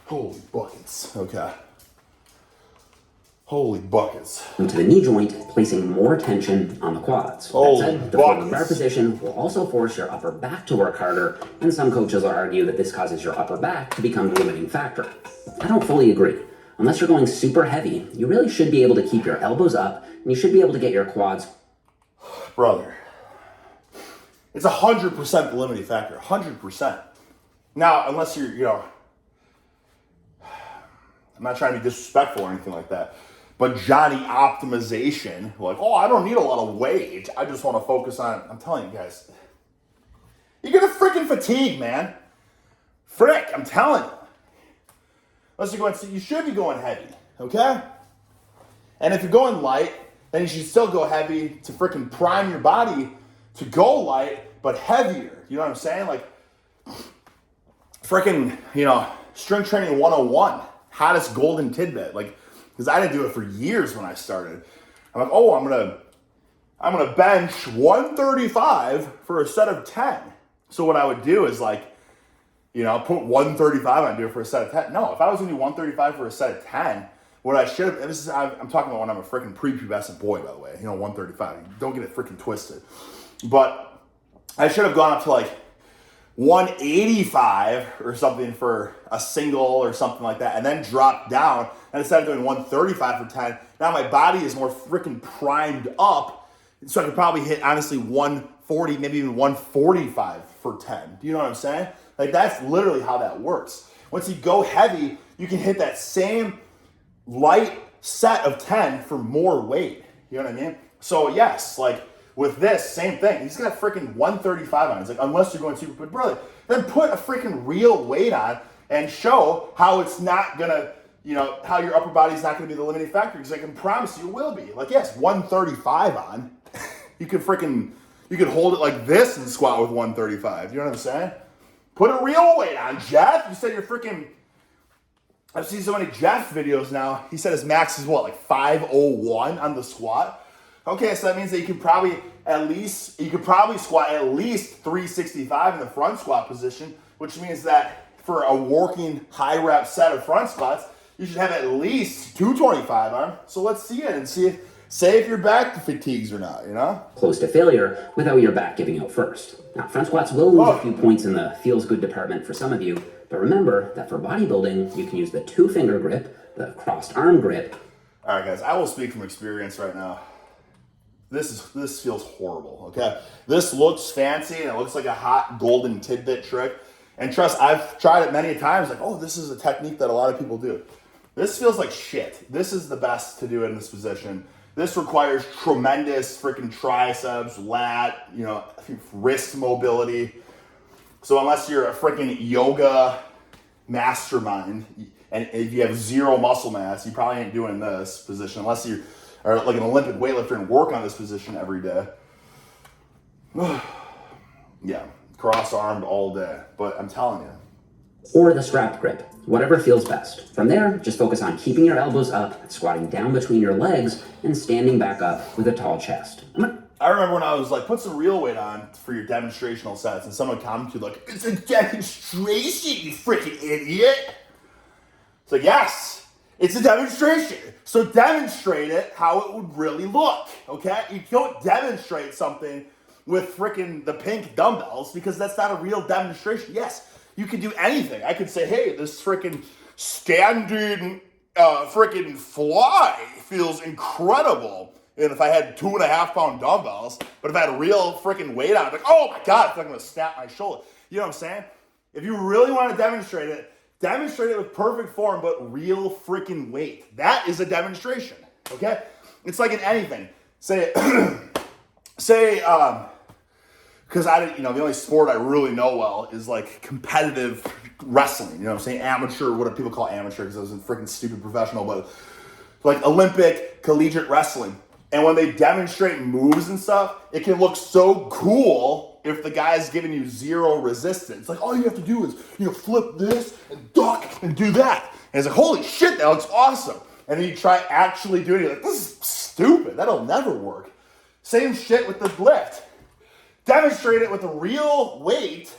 Holy buckets. Okay. Holy buckets. To the knee joint, placing more tension on the quads. Holy that said, the buckets. forward bar position will also force your upper back to work harder, and some coaches will argue that this causes your upper back to become the limiting factor. I don't fully agree. Unless you're going super heavy, you really should be able to keep your elbows up, and you should be able to get your quads. Brother, it's 100% the limiting factor. 100%. Now, unless you're, I'm not trying to be disrespectful or anything like that, but Johnny optimization, like, oh, I don't need a lot of weight. I just want to focus on, I'm telling you guys, you're going to freaking fatigue, man. Frick, I'm telling you. Unless you're going, you should be going heavy, okay? And if you're going light, then you should still go heavy to freaking prime your body to go light, but heavier. You know what I'm saying? Like, freaking, strength training 101, hottest golden tidbit. Like, because I didn't do it for years when I started. I'm like, oh, I'm gonna bench 135 for a set of 10. So what I would do is like, put 135 on, do it for a set of 10. No, if I was gonna do 135 for a set of 10, what I should have, I'm talking about when I'm a freaking prepubescent boy, by the way, 135. Don't get it freaking twisted. But I should have gone up to like 185 or something for a single or something like that, and then dropped down. And instead of doing 135 for 10, now my body is more freaking primed up, so I could probably hit, honestly, 140, maybe even 145 for 10. Do you know what I'm saying? Like, that's literally how that works. Once you go heavy, you can hit that same light set of 10 for more weight. You know what I mean? So yes, like with this, same thing. He's got freaking 135 on. It's like, unless you're going super, but brother, then put a freaking real weight on and show how it's not gonna, how your upper body's not gonna be the limiting factor, because I can promise you it will be. Like, yes, 135 on. you could hold it like this and squat with 135. You know what I'm saying? Put a real weight on, Jeff. You said you're freaking, I've seen so many Jeff videos now. He said his max is what, like 501 on the squat? Okay, so that means that you could probably squat at least 365 in the front squat position, which means that for a working high rep set of front squats, you should have at least 225 on. So let's see it and say if your back fatigues or not, Close to failure without your back giving out first. Now, front squats will lose a few points in the feels good department for some of you, but remember that for bodybuilding, you can use the 2-finger grip, the crossed arm grip. All right, guys, I will speak from experience right now. This feels horrible, okay? This looks fancy and it looks like a hot golden tidbit trick. And trust, I've tried it many times, like, oh, this is a technique that a lot of people do. This feels like shit. This is the best to do it in this position. This requires tremendous freaking triceps, lat, wrist mobility. So unless you're a freaking yoga mastermind and if you have zero muscle mass, you probably ain't doing this position unless you are like an Olympic weightlifter and work on this position every day. Yeah, cross-armed all day. But I'm telling you. Or the strapped grip, whatever feels best. From there, just focus on keeping your elbows up, squatting down between your legs, and standing back up with a tall chest. I remember when I was like, put some real weight on for your demonstrational sets, and someone commented like, it's a demonstration, you freaking idiot. It's like, yes, it's a demonstration. So demonstrate it how it would really look, okay? You don't demonstrate something with freaking the pink dumbbells because that's not a real demonstration. Yes, you can do anything. I could say, hey, this freaking standing freaking fly feels incredible. And if I had 2.5 pound dumbbells, but if I had real freaking weight on it, like, oh my God, it's not gonna snap my shoulder. You know what I'm saying? If you really want to demonstrate it with perfect form, but real freaking weight. That is a demonstration, okay? It's like in anything. Because the only sport I really know well is like competitive wrestling. You know what I'm saying? Amateur, what do people call amateur? Because I was a freaking stupid professional, but like Olympic collegiate wrestling. And when they demonstrate moves and stuff, it can look so cool if the guy's giving you zero resistance. Like, all you have to do is, flip this and duck and do that. And it's like, holy shit, that looks awesome. And then you try actually doing it, like, this is stupid. That'll never work. Same shit with the lift. Demonstrate it with a real weight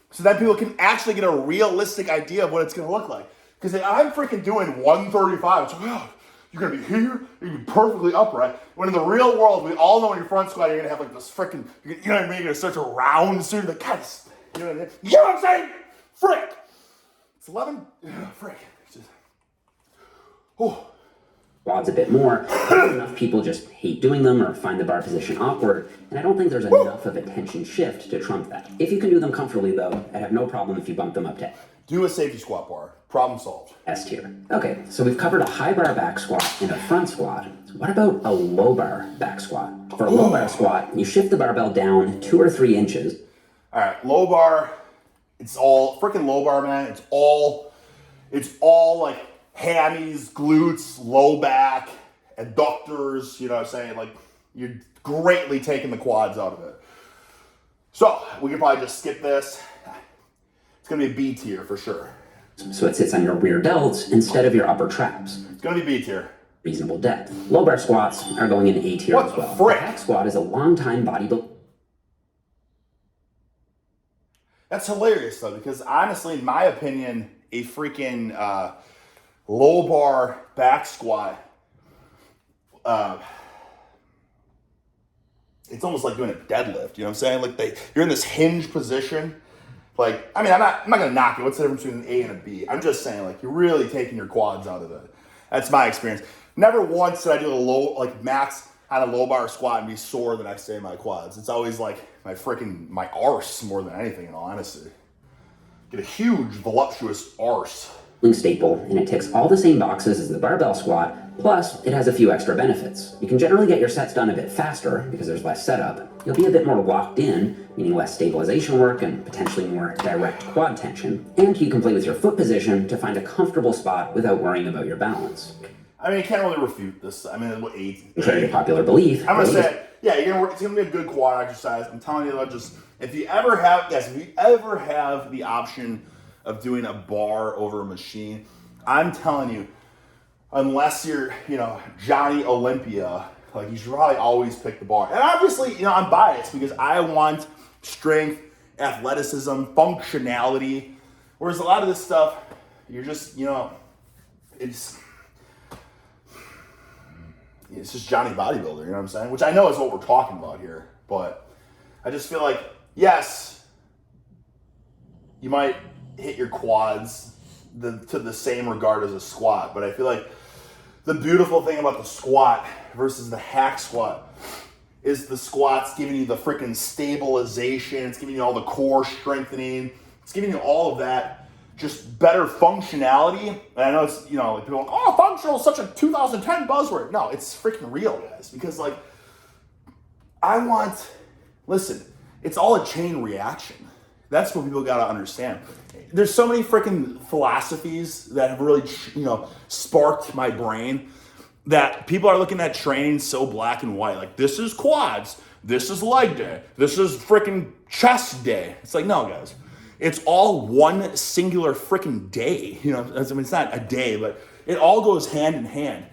so that people can actually get a realistic idea of what it's going to look like. Because I'm freaking doing 135. It's like, oh, you're going to be here, you're going to be perfectly upright. When in the real world, we all know in your front squat, you're going to have like this freaking, you know what I mean? You're going to start to round soon. Like, God, you know what I'm saying? Frick. It's 11, frick. It's just, oh. Quads a bit more. Enough people just hate doing them or find the bar position awkward, and I don't think there's enough of a tension shift to trump that. If you can do them comfortably though, I'd have no problem if you bump them up to do a safety squat bar. Problem solved. S tier. Okay, so we've covered a high bar back squat and a front squat. What about a low bar back squat? For a low bar squat, you shift the barbell down 2 or 3 inches. All right, low bar, it's all freaking low bar, man. It's all like hammies, glutes, low back, adductors, you know what I'm saying? Like, you're greatly taking the quads out of it. So, we can probably just skip this. It's going to be a B tier for sure. So it sits on your rear delts instead of your upper traps. It's going to be B tier. Reasonable depth. Low bar squats are going in A tier What as well. the frick? The hack squat is a long time bodybuilding. That's hilarious though, because honestly, in my opinion, a freaking low bar back squat, it's almost like doing a deadlift. You know what I'm saying? Like you're in this hinge position. Like, I mean, I'm not gonna knock it. What's the difference between an A and a B? I'm just saying, like, you're really taking your quads out of it. That's my experience. Never once did I do a low, like max on a low bar squat and be sore the next day in my quads. It's always like my arse more than anything, in all honesty. Get a huge, voluptuous arse. Staple, and it ticks all the same boxes as the barbell squat, plus it has a few extra benefits. You can generally get your sets done a bit faster because there's less setup. You'll be a bit more locked in, meaning less stabilization work and potentially more direct quad tension. And you can play with your foot position to find a comfortable spot without worrying about your balance. I mean, you can't really refute this. I mean, what, 8? Contrary to popular belief. I'm gonna say, yeah, it's gonna be a good quad exercise. I'm telling you, if you ever have the option of doing a bar over a machine, I'm telling you, unless you're, Johnny Olympia, like, you should probably always pick the bar. And obviously, I'm biased because I want strength, athleticism, functionality. Whereas a lot of this stuff, you're just, it's just Johnny bodybuilder, you know what I'm saying? Which I know is what we're talking about here. But I just feel like, yes, you might hit your quads to the same regard as a squat, but I feel like the beautiful thing about the squat versus the hack squat is the squat's giving you the freaking stabilization, it's giving you all the core strengthening, it's giving you all of that, just better functionality. And I know it's, people are like, oh, functional is such a 2010 buzzword. No, it's freaking real, guys, because listen, it's all a chain reaction. That's what people got to understand. There's so many freaking philosophies that have really, sparked my brain that people are looking at training so black and white. Like, this is quads, this is leg day, this is freaking chest day. It's like, no, guys. It's all one singular freaking day. It's not a day, but it all goes hand in hand.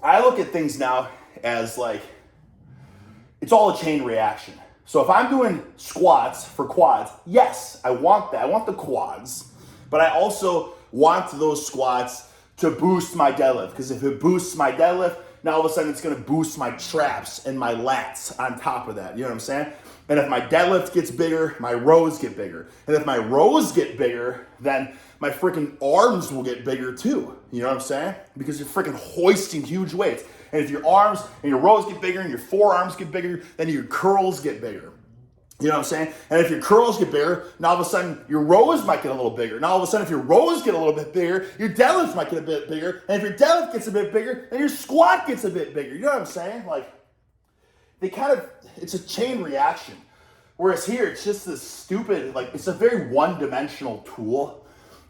I look at things now as like, it's all a chain reaction. So if I'm doing squats for quads, yes, I want that. I want the quads, but I also want those squats to boost my deadlift, because if it boosts my deadlift, now all of a sudden it's going to boost my traps and my lats on top of that. You know what I'm saying? And if my deadlift gets bigger, my rows get bigger. And if my rows get bigger, then my freaking arms will get bigger too. You know what I'm saying? Because you're freaking hoisting huge weights. And if your arms and your rows get bigger and your forearms get bigger, then your curls get bigger. You know what I'm saying? And if your curls get bigger, now all of a sudden your rows might get a little bigger. Now all of a sudden if your rows get a little bit bigger, your deadlift might get a bit bigger. And if your deadlift gets a bit bigger, then your squat gets a bit bigger. You know what I'm saying? Like, it's a chain reaction. Whereas here, it's just this stupid, it's a very one-dimensional tool.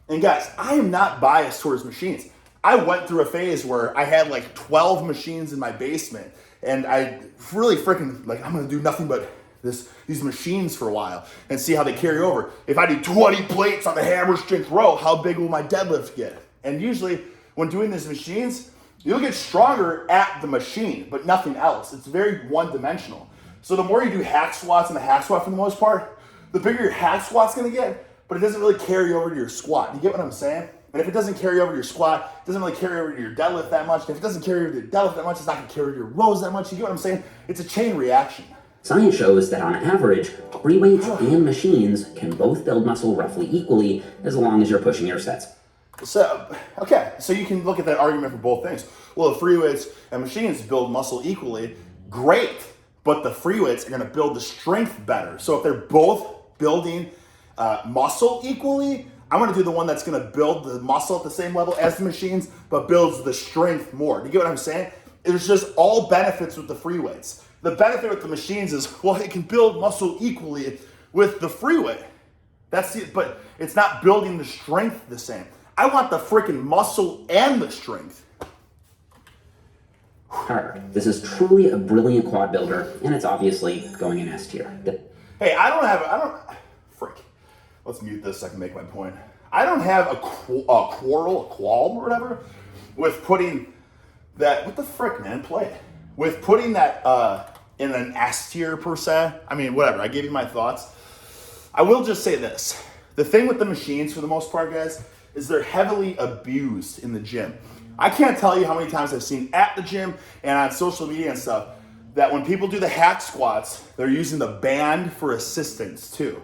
And guys, I am not biased towards machines. I went through a phase where I had 12 machines in my basement, and I really freaking, I'm going to do nothing but these machines for a while and see how they carry over. If I do 20 plates on the hammer strength row, how big will my deadlift get? And usually, when doing these machines, you'll get stronger at the machine, but nothing else. It's very one-dimensional. So the more you do hack squats and the hack squat for the most part, the bigger your hack squat's going to get, but it doesn't really carry over to your squat. You get what I'm saying? And if it doesn't carry over to your squat, it doesn't really carry over to your deadlift that much. And if it doesn't carry over to your deadlift that much, it's not going to carry over to your rows that much. You get what I'm saying? It's a chain reaction. Science shows that on average, free weights and machines can both build muscle roughly equally as long as you're pushing your sets. So, okay, so you can look at that argument for both things. Well, the free weights and machines build muscle equally, great, but the free weights are going to build the strength better. So if they're both building muscle equally, I'm going to do the one that's going to build the muscle at the same level as the machines, but builds the strength more. Do you get what I'm saying? There's just all benefits with the free weights. The benefit with the machines is, well, it can build muscle equally with the free weight. That's it, but it's not building the strength the same. I want the freaking muscle and the strength. Carter, this is truly a brilliant quad builder, and it's obviously going in S tier. Hey, frick. Let's mute this so I can make my point. I don't have a qualm or whatever with putting that, what the frick, man, play it. With putting that in an S tier per se. I mean, whatever, I gave you my thoughts. I will just say this. The thing with the machines for the most part, guys, is they're heavily abused in the gym. I can't tell you how many times I've seen at the gym and on social media and stuff that when people do the hack squats, they're using the band for assistance too.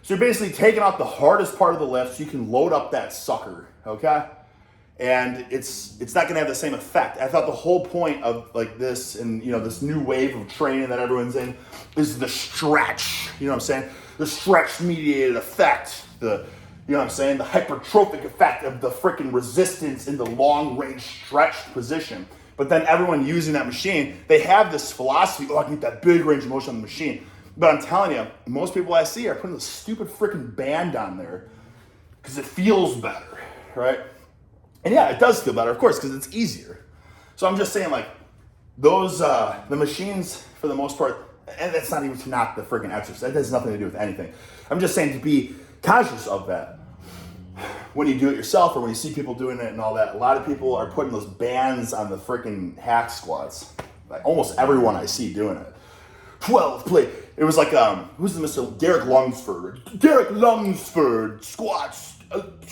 So you're basically taking out the hardest part of the lift so you can load up that sucker, okay? And it's not gonna have the same effect. I thought the whole point of like this and this new wave of training that everyone's in is the stretch, you know what I'm saying? The stretch mediated effect, the hypertrophic effect of the freaking resistance in the long range stretched position. But then everyone using that machine, they have this philosophy, oh, I can get that big range of motion on the machine. But I'm telling you, most people I see are putting this stupid freaking band on there because it feels better, right? And yeah, it does feel better, of course, because it's easier. So I'm just saying, like, those, the machines, for the most part, and that's not even to knock the freaking exercise. That has nothing to do with anything. I'm just saying to be conscious of that. When you do it yourself or when you see people doing it and all that, a lot of people are putting those bands on the freaking hack squats. Like, almost everyone I see doing it. 12 play. It was like, who's the Mr. Derek Lunsford? Derek Lunsford squats,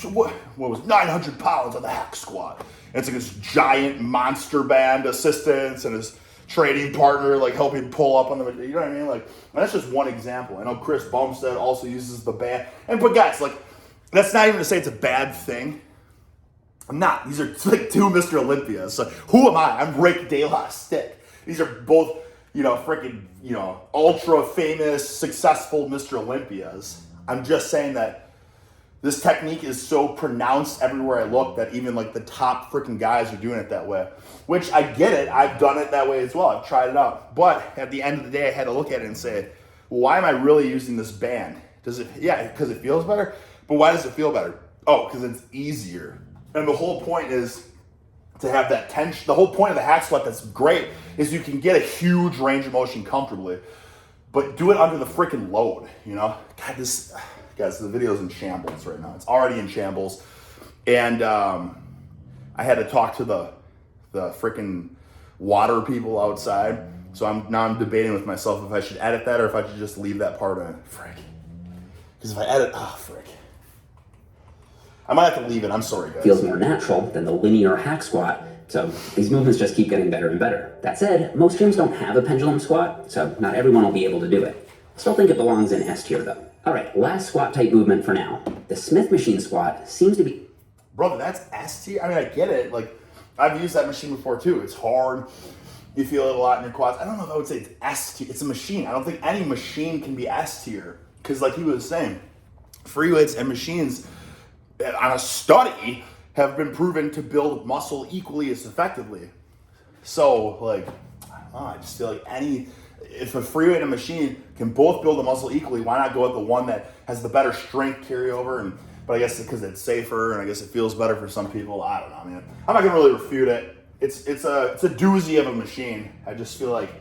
what was 900 pounds on the hack squat. And it's like this giant monster band assistance and his training partner like helping pull up on the, you know what I mean? Like, and that's just one example. I know Chris Bumstead also uses the band. But guys, like, that's not even to say it's a bad thing. I'm not. These are like two Mr. Olympias. So who am I? I'm Rick De La Stick. These are both, freaking, ultra famous, successful Mr. Olympias. I'm just saying that this technique is so pronounced everywhere I look that even like the top freaking guys are doing it that way. Which I get it. I've done it that way as well. I've tried it out. But at the end of the day, I had to look at it and say, well, why am I really using this band? Does it? Yeah, because it feels better. But why does it feel better? Oh, because it's easier. And the whole point is to have that tension. The whole point of the hack squat that's great is you can get a huge range of motion comfortably, but do it under the freaking load, God, guys, the video's in shambles right now. It's already in shambles. And I had to talk to the freaking water people outside. So I'm debating with myself if I should edit that or if I should just leave that part in. Frick. Because if I edit, frick. I might have to leave it. I'm sorry, guys. Feels more natural than the linear hack squat, so these movements just keep getting better and better. That said, most gyms don't have a pendulum squat, so not everyone will be able to do it. Still think it belongs in S tier though. Alright, last squat type movement for now. The Smith machine squat seems to be... Brother, that's S tier? I mean, I get it. Like, I've used that machine before too. It's hard. You feel it a lot in your quads. I don't know if I would say it's S tier. It's a machine. I don't think any machine can be S tier. Because like he was saying, free weights and machines on a study have been proven to build muscle equally as effectively. So like, I just feel like if a free weight and a machine can both build a muscle equally, why not go with the one that has the better strength carryover? But I guess because it's safer and I guess it feels better for some people. I don't know, man. I'm not gonna really refute it. It's a doozy of a machine. I just feel like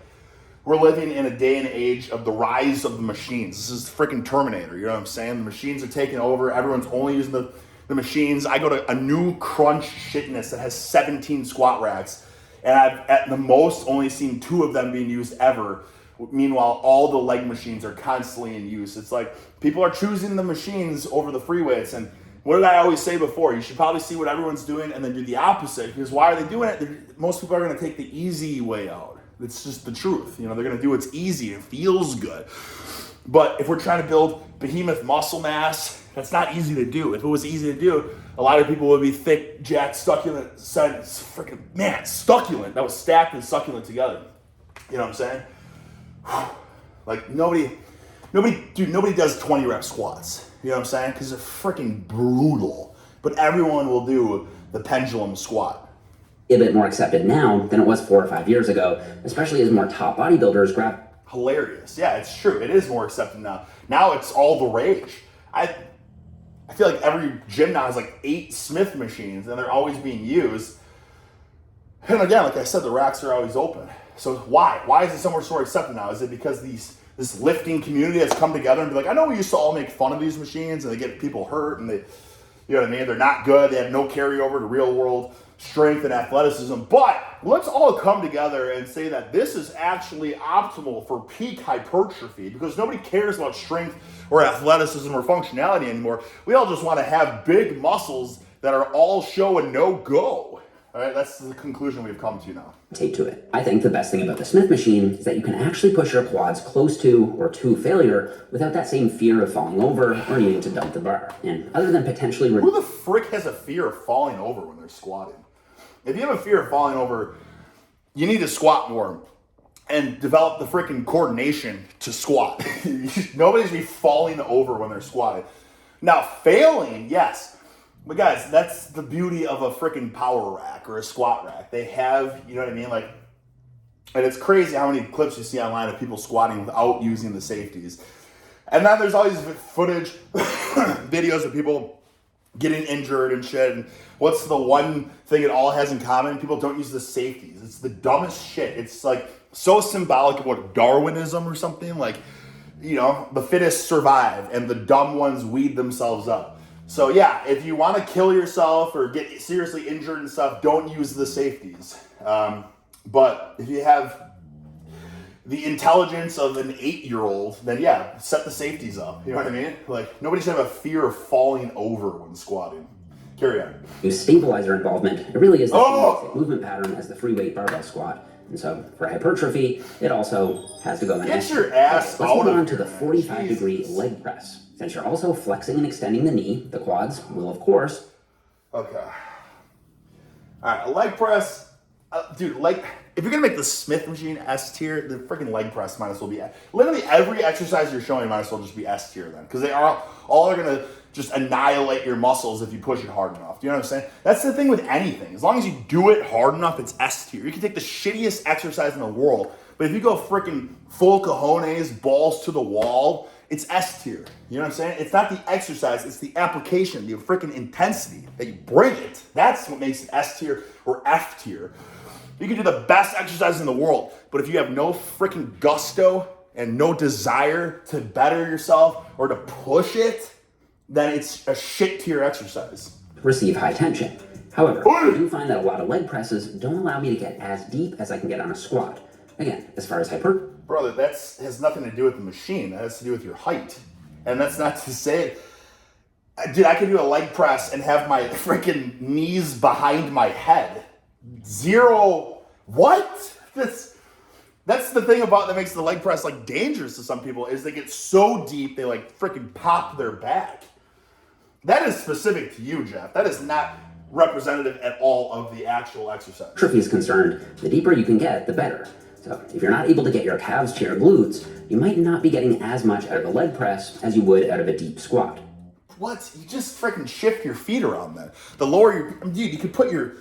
we're living in a day and age of the rise of the machines. This is freaking Terminator, you know what I'm saying? The machines are taking over. Everyone's only using the machines. I go to a new Crunch Fitness that has 17 squat racks, and I've at the most only seen 2 of them being used ever. Meanwhile, all the leg machines are constantly in use. It's like people are choosing the machines over the free weights, and what did I always say before? You should probably see what everyone's doing and then do the opposite. Because why are they doing it? Most people are going to take the easy way out. It's just the truth. You know, they're going to do what's easy and feels good. But if we're trying to build behemoth muscle mass, that's not easy to do. If it was easy to do, a lot of people would be thick, jacked, succulent, succulent. That was stacked and succulent together. You know what I'm saying? Like nobody does 20 rep squats. You know what I'm saying? Because they're freaking brutal. But everyone will do the pendulum squat. A bit more accepted now than it was 4 or 5 years ago, especially as more top bodybuilders grab. Hilarious. Yeah, it's true. It is more accepted now. Now it's all the rage. I feel like every gym now has like 8 Smith machines and they're always being used. And again, like I said, the racks are always open. So why? Why is it so much more accepted now? Is it because this lifting community has come together and be like, I know we used to all make fun of these machines and they get people hurt and they, you know what I mean? They're not good. They have no carryover to real world strength and athleticism. But let's all come together and say that this is actually optimal for peak hypertrophy because nobody cares about strength or athleticism or functionality anymore. We all just want to have big muscles that are all show and no go. All right, that's the conclusion we've come to now. Take to it. I think the best thing about the Smith machine is that you can actually push your quads close to or to failure without that same fear of falling over or needing to dump the bar. And other than potentially... Who the frick has a fear of falling over when they're squatting? If you have a fear of falling over, you need to squat more and develop the freaking coordination to squat. Nobody's be falling over when they're squatting. Now, failing, yes. But guys, that's the beauty of a freaking power rack or a squat rack. They have, you know what I mean? Like, and it's crazy how many clips you see online of people squatting without using the safeties. And then there's all these footage, videos of people getting injured and shit. And what's the one thing it all has in common? People don't use the safeties. It's the dumbest shit. It's like so symbolic of what Darwinism or something. Like, you know, the fittest survive and the dumb ones weed themselves up. So yeah, if you want to kill yourself or get seriously injured and stuff, don't use the safeties. But if you have the intelligence of an 8-year-old, then yeah, set the safeties up. You know what I mean? Like, nobody should have a fear of falling over when squatting. Carry on. Use stabilizer involvement. It really is the same basic movement pattern as the free weight barbell squat. And so for hypertrophy, it also has to go in. Get your ass out of here. Let's move on to the 45-degree leg press. Since you're also flexing and extending the knee, the quads will, of course. Okay. All right, a leg press. Dude, like, if you're going to make the Smith machine S tier, the freaking leg press might as well be. Literally every exercise you're showing might as well just be S tier then. Because they are all going to just annihilate your muscles if you push it hard enough. Do you know what I'm saying? That's the thing with anything. As long as you do it hard enough, it's S tier. You can take the shittiest exercise in the world, but if you go freaking full cojones, balls to the wall, it's S tier. You know what I'm saying? It's not the exercise, it's the application, the freaking intensity that you bring it. That's what makes it S tier or F tier. You can do the best exercise in the world, but if you have no freaking gusto and no desire to better yourself or to push it, then it's a shit tier exercise. Receive high tension. However, I do find that a lot of leg presses don't allow me to get as deep as I can get on a squat. Again, as far as Brother, that has nothing to do with the machine. That has to do with your height. And that's not to say, dude, I can do a leg press and have my freaking knees behind my head. Zero. What? That's the thing about that makes the leg press like dangerous to some people is they get so deep they like freaking pop their back. That is specific to you, Jeff. That is not representative at all of the actual exercise. Hypertrophy is concerned, the deeper you can get, the better. So if you're not able to get your calves to your glutes, you might not be getting as much out of a leg press as you would out of a deep squat. What? You just freaking shift your feet around then. The lower your, dude, you could put your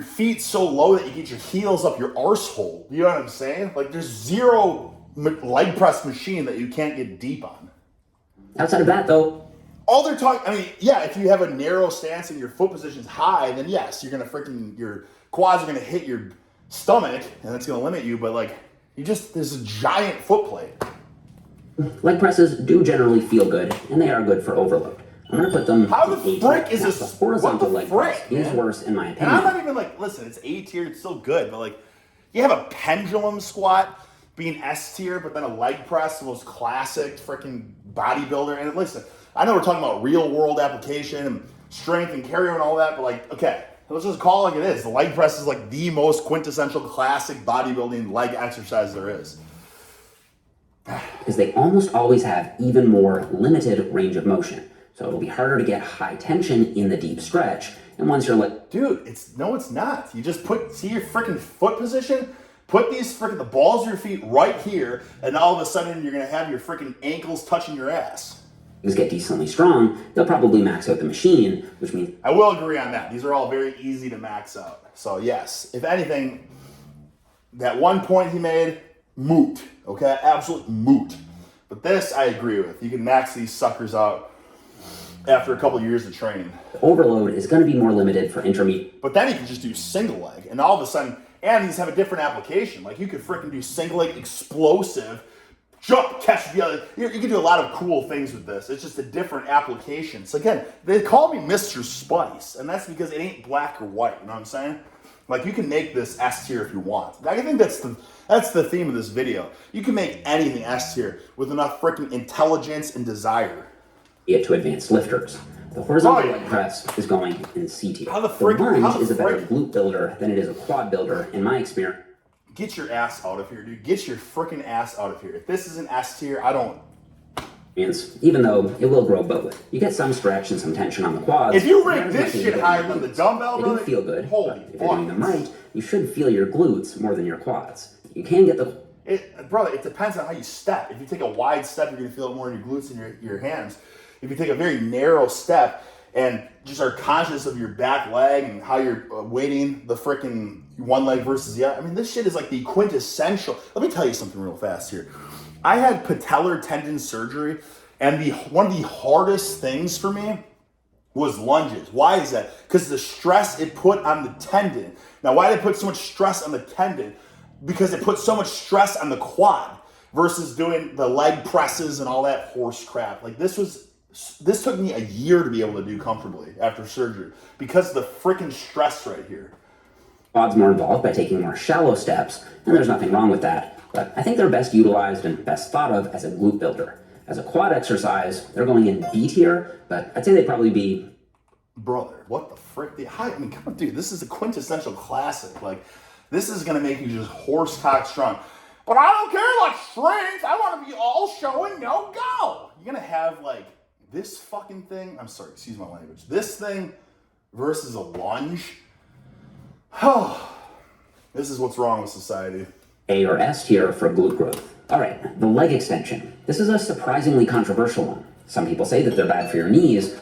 feet so low that you get your heels up your arsehole. You know what I'm saying? Like there's zero leg press machine that you can't get deep on. Outside of that though, all they're talking, I mean, yeah, if you have a narrow stance and your foot position's high, then yes, you're gonna freaking, your quads are gonna hit your stomach and that's gonna limit you, but like, there's a giant foot plate. Leg presses do generally feel good, and they are good for overload. I'm gonna put them. How the frick is this? The horizontal leg press is man? Worse in my opinion. And I'm not even like, listen, it's A tier, it's still good, but like, you have a pendulum squat being S tier, but then a leg press, the most classic freaking bodybuilder. And listen, I know we're talking about real world application and strength and cardio and all that, but like, okay, let's just call it like it is. The leg press is like the most quintessential classic bodybuilding leg exercise there is. Because they almost always have even more limited range of motion. So it'll be harder to get high tension in the deep stretch. And once you're like, dude, it's not. You just see your freaking foot position, put the balls of your feet right here, and all of a sudden you're gonna have your freaking ankles touching your ass. Get decently strong, they'll probably max out the machine, which means I will agree on that. These are all very easy to max out. So yes, if anything, that one point he made, moot. Okay, absolute moot. But this I agree with. You can max these suckers out after a couple of years of training. Overload is going to be more limited for intermediate. But then you can just do single leg, and all of a sudden, and these have a different application. Like you could freaking do single leg explosive, jump, catch the other. You can do a lot of cool things with this. It's just a different application. So again, they call me Mr. Spice, and that's because it ain't black or white. You know what I'm saying? Like you can make this S tier if you want. I think that's the theme of this video. You can make anything S tier with enough freaking intelligence and desire. To advanced lifters. The horizontal leg press is going in C tier. The lunge is a better glute builder than it is a quad builder, in my experience. Get your ass out of here, dude. Get your freaking ass out of here. If this is an S tier, I don't. Even though it will grow both. You get some stretch and some tension on the quads. If you rank this shit higher than the dumbbell, they brother, do feel good. Holy If you're doing them right, you should feel your glutes more than your quads. You can get the... Brother, it depends on how you step. If you take a wide step, you're going to feel it more in your glutes and your hands. If you take a very narrow step and just are conscious of your back leg and how you're weighting the freaking one leg versus the other, I mean, this shit is like the quintessential. Let me tell you something real fast here. I had patellar tendon surgery, and one of the hardest things for me was lunges. Why is that? Because the stress it put on the tendon. Now, why did it put so much stress on the tendon? Because it put so much stress on the quad versus doing the leg presses and all that horse crap. Like this took me a year to be able to do comfortably after surgery because of the freaking stress right here. Quads more involved by taking more shallow steps, and there's nothing wrong with that. But I think they're best utilized and best thought of as a glute builder. As a quad exercise, they're going in B tier, but I'd say they'd probably be... Brother, what the frick? I mean, come on, dude, this is a quintessential classic. Like, this is going to make you just horse cock strong. But I don't care about strength. I want to be all show and no go. You're going to have, like, this fucking thing. I'm sorry, excuse my language. This thing versus a lunge. Oh, this is what's wrong with society. A or S tier for glute growth. All right, the leg extension. This is a surprisingly controversial one. Some people say that they're bad for your knees.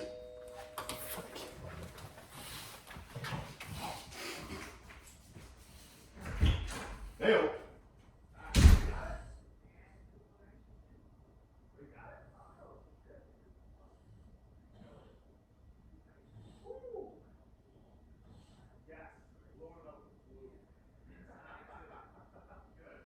Ew.